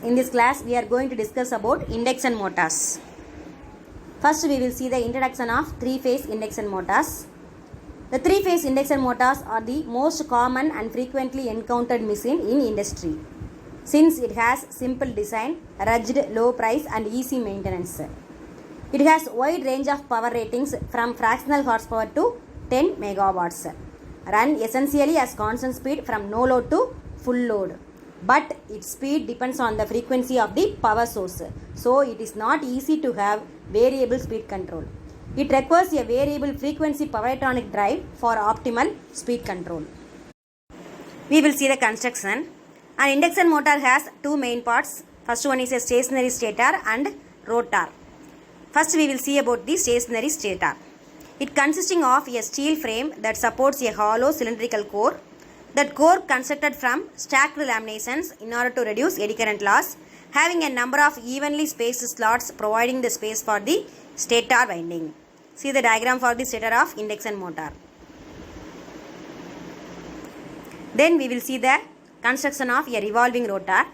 In this class, we are going to discuss about induction motors. First, we will see the introduction of three-phase induction motors. The three-phase induction motors are the most common and frequently encountered machine in industry, since it has simple design, rugged, low price and easy maintenance. It has wide range of power ratings from fractional horsepower to 10 megawatts. Run essentially as constant speed from no load to full load. But its speed depends on the frequency of the power source. So it is not easy to have variable speed control. It requires a variable frequency power electronic drive for optimal speed control. We will see the construction. An induction motor has two main parts. First one is a stationary stator and rotor. First we will see about the stationary stator. It consisting of a steel frame that supports a hollow cylindrical core. That core constructed from stacked laminations in order to reduce eddy current loss, having a number of evenly spaced slots providing the space for the stator winding. See the diagram for the stator of induction motor. Then we will see the construction of a revolving rotor.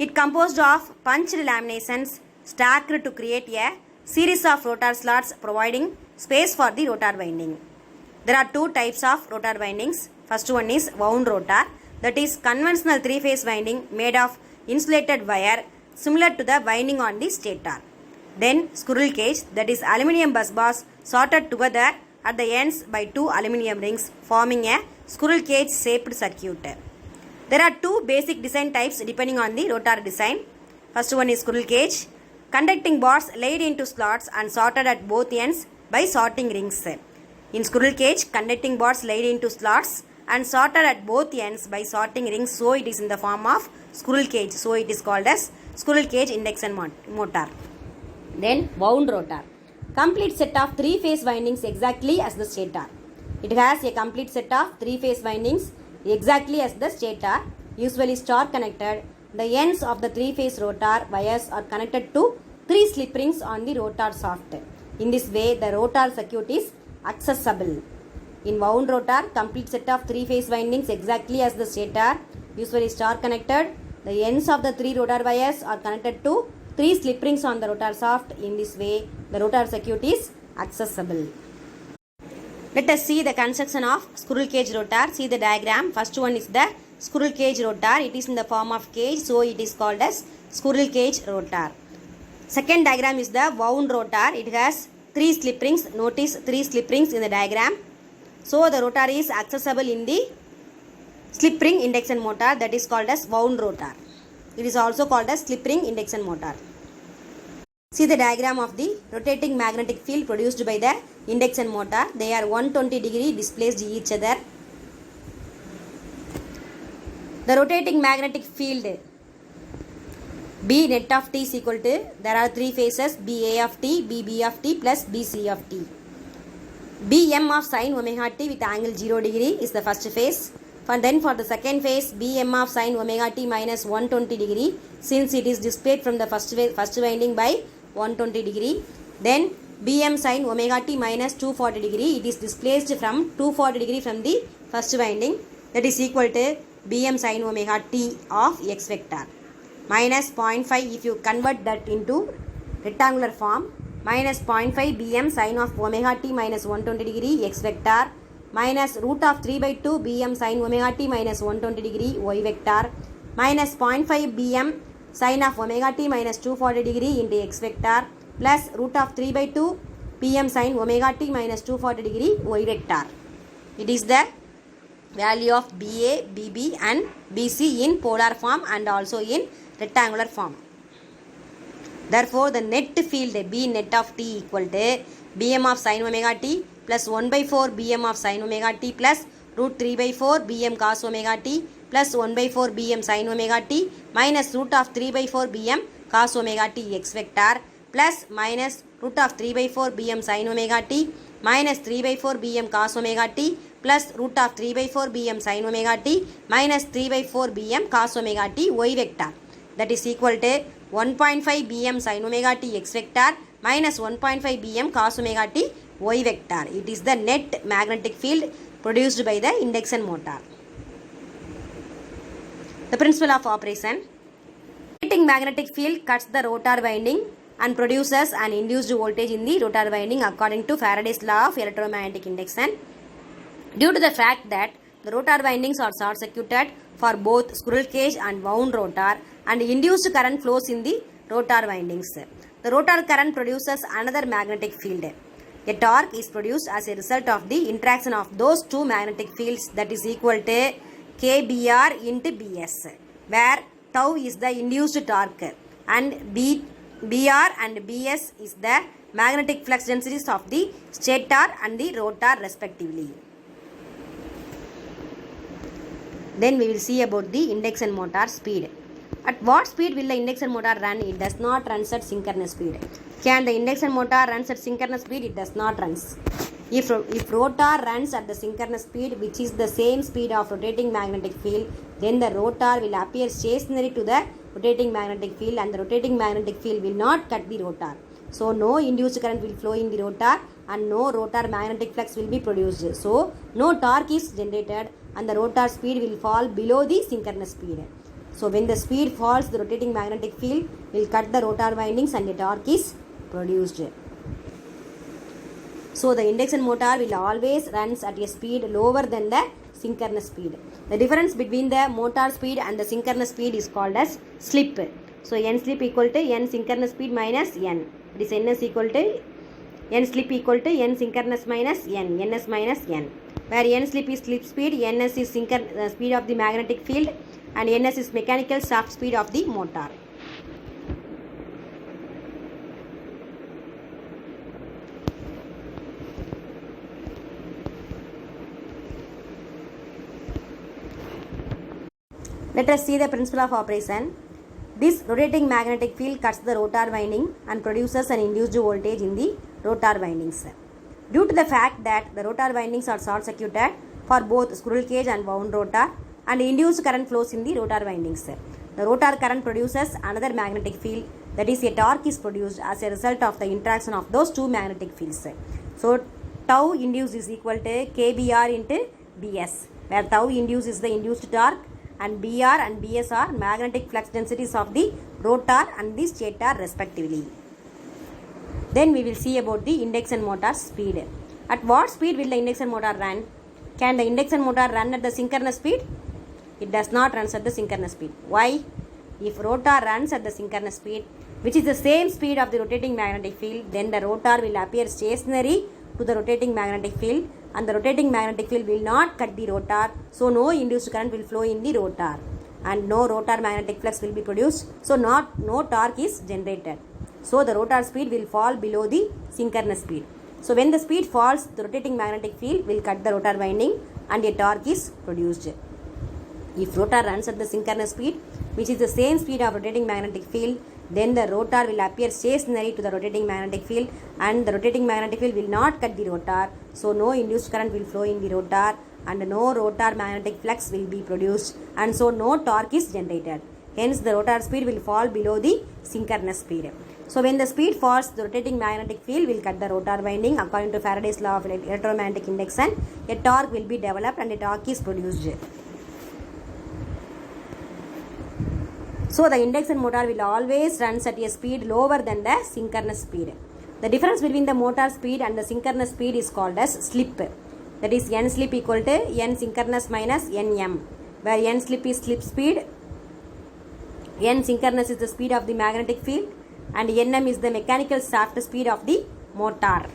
It composed of punched laminations stacked to create a series of rotor slots providing space for the rotor winding. There are two types of rotor windings. First one is wound rotor, that is conventional three-phase winding made of insulated wire similar to the winding on the stator. Then squirrel cage, that is aluminium bus bars sorted together at the ends by two aluminium rings forming a squirrel cage shaped circuit. There are two basic design types depending on the rotor design. First one is squirrel cage, conducting bars laid into slots and sorted at both ends by sorting rings. In squirrel cage, conducting bars laid into slots and sorted at both ends by sorting rings, so it is in the form of squirrel cage, so it is called as squirrel cage induction motor. Then wound rotor, complete set of three-phase windings exactly as the stator. It has a complete set of three-phase windings exactly as the stator, usually star connected. The ends of the three-phase rotor wires are connected to three slip rings on the rotor shaft. In this way, the rotor circuit is accessible. In wound rotor, complete set of three-phase windings exactly as the stator, usually star connected. The ends of the three rotor wires are connected to three slip rings on the rotor shaft. In this way, the rotor circuit is accessible. Let us see the construction of squirrel cage rotor. See the diagram. First one is the squirrel cage rotor. It is in the form of cage, so it is called as squirrel cage rotor. Second diagram is the wound rotor. It has three slip rings. Notice three slip rings in the diagram. So the rotor is accessible in the slip ring induction motor, that is called as wound rotor. It is also called as slip ring induction motor. See the diagram of the rotating magnetic field produced by the induction motor. They are 120 degree displaced each other. The rotating magnetic field B net of T is equal to, there are three phases, BA of T, BB of T plus BC of T. Bm of sin omega t with angle 0 degree is the first phase. Then for the second phase, Bm of sin omega t minus 120 degree, since it is displayed from the first winding by 120 degree. Then Bm sin omega t minus 240 degree, it is displaced from 240 degree from the first winding, that is equal to Bm sin omega t of x vector minus 0.5 if you convert that into rectangular form, minus 0.5 Bm sin of omega t minus 120 degree x vector minus root of 3 by 2 Bm sin omega t minus 120 degree y vector minus 0.5 Bm sin of omega t minus 240 degree into x vector plus root of 3 by 2 Bm sin omega t minus 240 degree y vector. It is the value of BA, BB and BC in polar form and also in rectangular form. Therefore, the net field B net of T equal to Bm of sin omega t plus 1 by 4 Bm of sin omega t plus root 3 by 4 Bm cos omega t plus 1 by 4 Bm sin omega t minus root of 3 by 4 Bm cos omega t x vector plus minus root of 3 by 4 Bm sin omega t minus 3 by 4 Bm cos omega t plus root of 3 by 4 Bm sin omega t minus 3 by 4 Bm cos omega t y vector, that is equal to 1.5 Bm sin omega t x vector minus 1.5 Bm cos omega t y vector. It is the net magnetic field produced by the induction motor. The principle of operation. Rotating magnetic field cuts the rotor winding and produces an induced voltage in the rotor winding according to Faraday's law of electromagnetic induction. Due to the fact that the rotor windings are short circuited for both squirrel cage and wound rotor and induced current flows in the rotor windings. The rotor current produces another magnetic field. A torque is produced as a result of the interaction of those two magnetic fields, that is equal to KBR into BS, where tau is the induced torque and BR and BS is the magnetic flux densities of the stator and the rotor respectively. Then we will see about the induction motor speed. At what speed will the induction motor run? It does not run at synchronous speed. Can the induction motor run at synchronous speed? It does not run. If rotor runs at the synchronous speed, which is the same speed of rotating magnetic field, then the rotor will appear stationary to the rotating magnetic field and the rotating magnetic field will not cut the rotor. So no induced current will flow in the rotor and no rotor magnetic flux will be produced. So no torque is generated and the rotor speed will fall below the synchronous speed. So when the speed falls, the rotating magnetic field will cut the rotor windings and a torque is produced. So the induction motor will always runs at a speed lower than the synchronous speed. The difference between the motor speed and the synchronous speed is called as slip. So n slip equal to n synchronous speed minus n. This ns equal to n slip equal to n synchronous minus n, ns minus n. Where n slip is slip speed, ns is speed of the magnetic field and ns is mechanical shaft speed of the motor. Let us see the principle of operation. This rotating magnetic field cuts the rotor winding and produces an induced voltage in the rotor windings. Due to the fact that the rotor windings are short circuited for both squirrel cage and wound rotor and induced current flows in the rotor windings, the rotor current produces another magnetic field, that is a torque is produced as a result of the interaction of those two magnetic fields. So tau induced is equal to KBR into BS, where tau induced is the induced torque and BR and BS are magnetic flux densities of the rotor and the stator respectively. Then we will see about the induction motor speed. At what speed will the induction motor run? Can the induction motor run at the synchronous speed? It does not run at the synchronous speed. Why? If rotor runs at the synchronous speed, which is the same speed of the rotating magnetic field, then the rotor will appear stationary to the rotating magnetic field and the rotating magnetic field will not cut the rotor, so no induced current will flow in the rotor and no rotor magnetic flux will be produced, so no torque is generated. So the rotor speed will fall below the synchronous speed. So when the speed falls, the rotating magnetic field will cut the rotor winding and a torque is produced. If rotor runs at the synchronous speed, which is the same speed of rotating magnetic field, then the rotor will appear stationary to the rotating magnetic field and the rotating magnetic field will not cut the rotor, so no induced current will flow in the rotor and no rotor magnetic flux will be produced and so no torque is generated. Hence the rotor speed will fall below the synchronous speed. So when the speed falls, the rotating magnetic field will cut the rotor winding according to Faraday's law of electromagnetic induction. A torque will be developed and a torque is produced. So the induction motor will always run at a speed lower than the synchronous speed. The difference between the motor speed and the synchronous speed is called as slip. That is n slip equal to n synchronous minus nm, where n slip is slip speed, n synchronous is the speed of the magnetic field and nm is the mechanical shaft speed of the motor.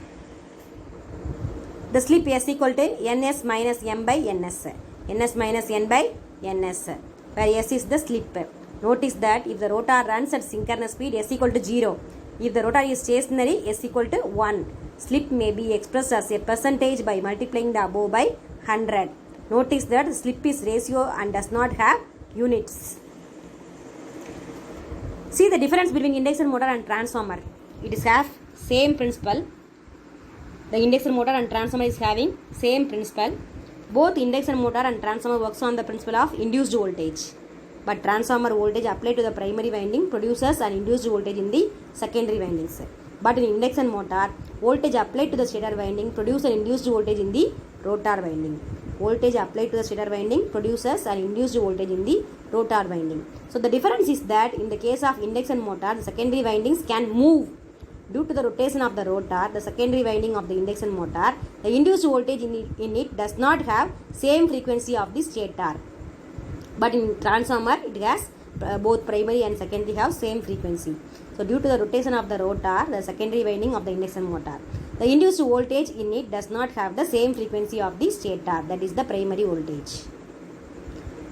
The slip s equal to ns minus m by ns, ns minus n by ns, where s is the slip. Notice that if the rotor runs at synchronous speed, s equal to 0. If the rotor is stationary, s equal to 1. Slip may be expressed as a percentage by multiplying the above by 100. Notice that slip is ratio and does not have units. See the difference between induction motor and transformer. It is have same principle. The induction motor and transformer is having same principle. Both induction motor and transformer works on the principle of induced voltage. But transformer voltage applied to the primary winding produces an induced voltage in the secondary windings. But in induction motor, voltage applied to the stator winding produces an induced voltage in the rotor winding. voltage applied to the stator winding produces an induced voltage in the rotor winding. So the difference is that in the case of induction motor, the secondary windings can move. Due to the rotation of the rotor, the secondary winding of the induction motor, the induced voltage in it does not have same frequency of the stator. But in transformer, it has both primary and secondary have same frequency. So due to the rotation of the rotor, the secondary winding of the induction motor, the induced voltage in it does not have the same frequency of the stator, that is the primary voltage.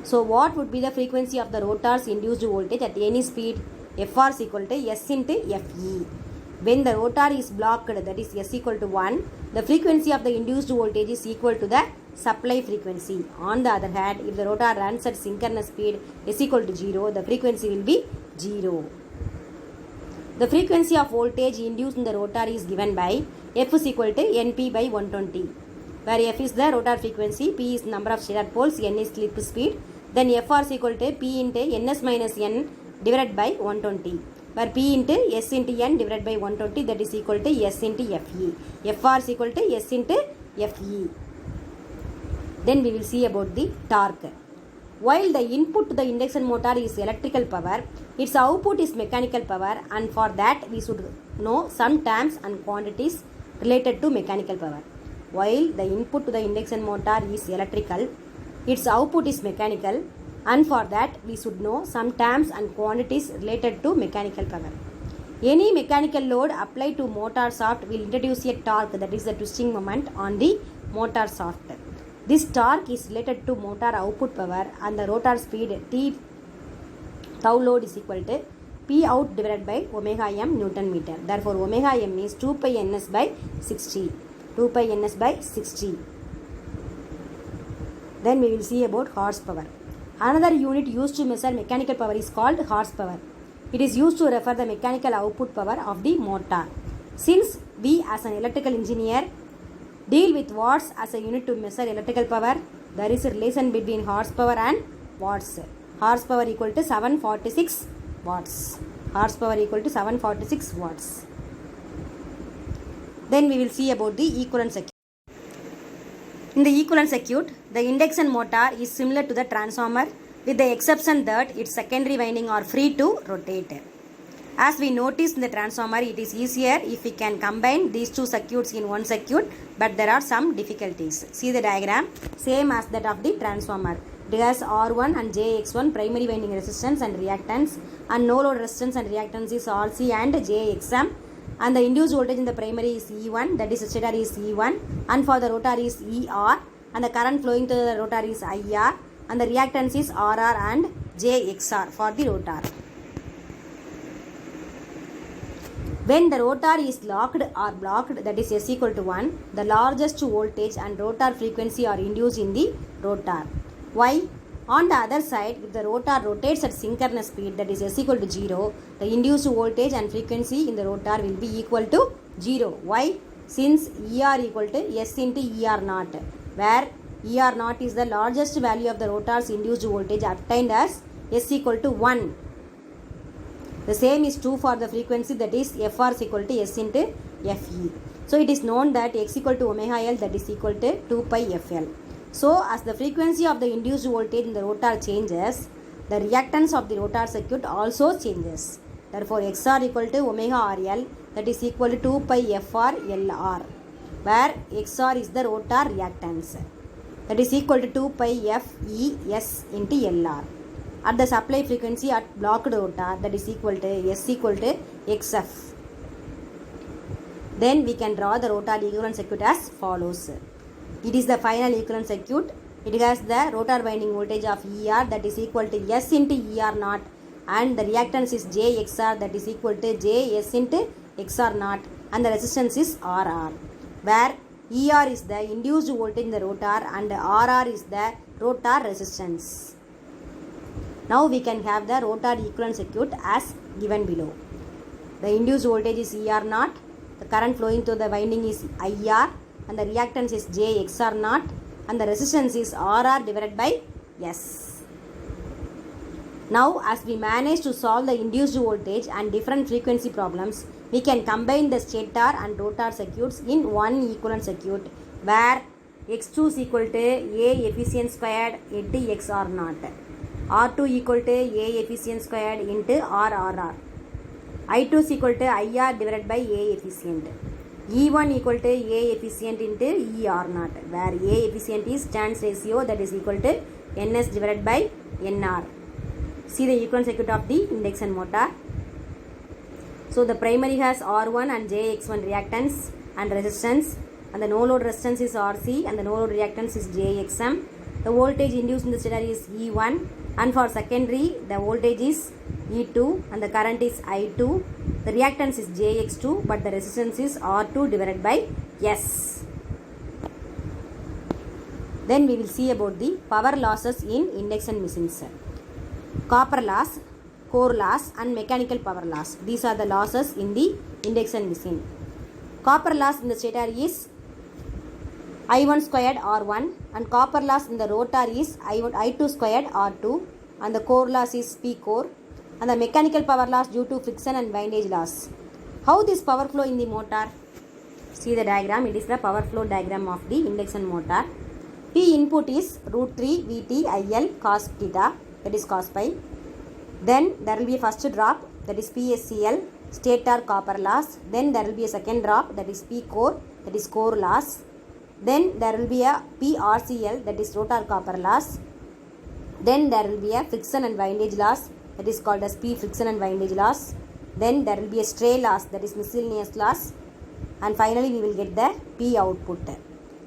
So what would be the frequency of the rotor's induced voltage at any speed? Fr is equal to S into Fe. When the rotor is blocked, that is S equal to 1, the frequency of the induced voltage is equal to the supply frequency. On the other hand, if the rotor runs at synchronous speed S equal to 0, the frequency will be 0. The frequency of voltage induced in the rotor is given by F is equal to Np by 120, where F is the rotor frequency, P is number of stator poles, N is slip speed. Then Fr is equal to P into Ns minus N divided by 120. Where P into S into N divided by 120, that is equal to S into Fe. Fr is equal to S into Fe. Then we will see about the torque. While the input to the induction motor is electrical power, its output is mechanical power, and for that we should know some terms and quantities related to mechanical power. While the input to the induction motor is electrical, its output is mechanical, and for that we should know some terms and quantities related to mechanical power. Any mechanical load applied to motor shaft will introduce a torque, that is the twisting moment on the motor shaft. This torque is related to motor output power, and the rotor speed T tau load is equal to P out divided by omega m Newton meter. Therefore omega m is 2 pi ns by 60. 2 pi ns by 60. Then we will see about horsepower. Another unit used to measure mechanical power is called horsepower. It is used to refer the mechanical output power of the motor. Since we as an electrical engineer deal with watts as a unit to measure electrical power, there is a relation between horsepower and watts. Horsepower equal to 746 watts. Horsepower equal to 746 watts. Then we will see about the equivalent circuit. In the equivalent circuit, the induction motor is similar to the transformer with the exception that its secondary winding are free to rotate. As we noticed in the transformer, it is easier if we can combine these two circuits in one circuit, but there are some difficulties. See the diagram, same as that of the transformer. It has R1 and JX1 primary winding resistance and reactance, and no load resistance and reactance is RC and JXM. And the induced voltage in the primary is E1, that is the stator is E1, and for the rotor is ER, and the current flowing to the rotor is IR, and the reactance is RR and JXR for the rotor. When the rotor is locked or blocked, that is S equal to 1, the largest voltage and rotor frequency are induced in the rotor. Why? On the other side, if the rotor rotates at synchronous speed, that is S equal to 0, the induced voltage and frequency in the rotor will be equal to 0. Why? Since ER equal to S into ER naught, where ER naught is the largest value of the rotor's induced voltage obtained as S equal to 1. The same is true for the frequency, that is Fr is equal to S into Fe. So it is known that X equal to omega L, that is equal to 2 pi Fl. So as the frequency of the induced voltage in the rotor changes, the reactance of the rotor circuit also changes. Therefore XR equal to omega RL, that is equal to 2 pi Fr LR, where XR is the rotor reactance, that is equal to 2 pi FES into LR. At the supply frequency at blocked rotor, that is equal to S equal to XF. Then we can draw the rotor equivalent circuit as follows. It is the final equivalent circuit. It has the rotor winding voltage of ER, that is equal to S into ER naught, and the reactance is JXR, that is equal to JS into XR naught, and the resistance is RR, where ER is the induced voltage in the rotor and RR is the rotor resistance. Now we can have the rotor equivalent circuit as given below. The induced voltage is ER naught, the current flowing through the winding is IR, and the reactance is JXR naught, and the resistance is RR divided by S. Now as we manage to solve the induced voltage and different frequency problems, we can combine the stator and rotor circuits in one equivalent circuit, where x2 is equal to A efficient squared into x r naught. R2 equal to A efficient squared into R R R. I2 is equal to IR divided by A efficient. E1 equal to A efficient into E R naught, where A efficient is turns ratio, that is equal to NS divided by NR. See the equivalent circuit of the induction motor. So the primary has R1 and JX1 reactance and resistance, and the no load resistance is RC and the no load reactance is JXM. The voltage induced in the stator is E1, and for secondary the voltage is E2 and the current is I2. The reactance is JX2, but the resistance is R2 divided by S. Then we will see about the power losses in induction machines. Copper loss, core loss and mechanical power loss. These are the losses in the induction machine. Copper loss in the stator is I1 squared R1, and copper loss in the rotor is I2 squared R2, and the core loss is P core, and the mechanical power loss due to friction and windage loss. How this power flow in the motor? See the diagram. It is the power flow diagram of the induction motor. P input is root 3 Vt IL cos theta, that is cos pi. Then there will be a first drop, that is PSCL, stator copper loss. Then there will be a second drop, that is P core, that is core loss. Then there will be a PRCL, that is rotor copper loss. Then there will be a friction and windage loss, that is called as P friction and windage loss. Then there will be a stray loss, that is miscellaneous loss. And finally we will get the P output.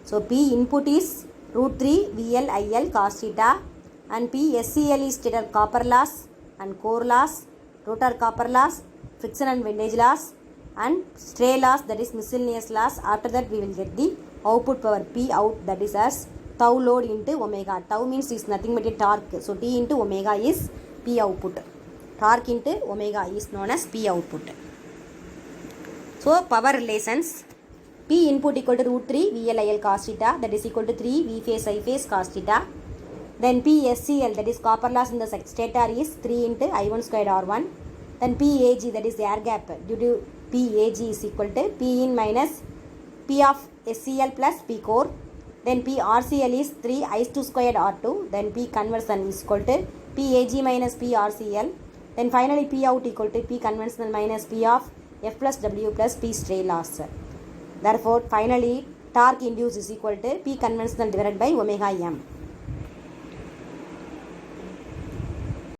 So P input is root 3 VL IL cos theta, and PSCL is stator copper loss and core loss, rotor copper loss, friction and windage loss, and stray loss, that is miscellaneous loss. After that we will get the output power P out, that is as tau load into omega. Tau means is nothing but a torque. So T into omega is P output. Torque into omega is known as P output. So power relations. P input equal to root 3 VLIL cos theta, that is equal to 3 V phase I phase cos theta. Then PSCL, that is copper loss in the stator, is 3 into I1 squared R1. Then PAG, that is the air gap due to PAG, is equal to P in minus P of SCL plus P core. Then PRCL is 3 I2 squared R2. Then P conversion is equal to PAG minus PRCL. Then finally P out equal to P conventional minus P of F plus W plus P stray loss. Therefore finally torque induced is equal to P conventional divided by omega M.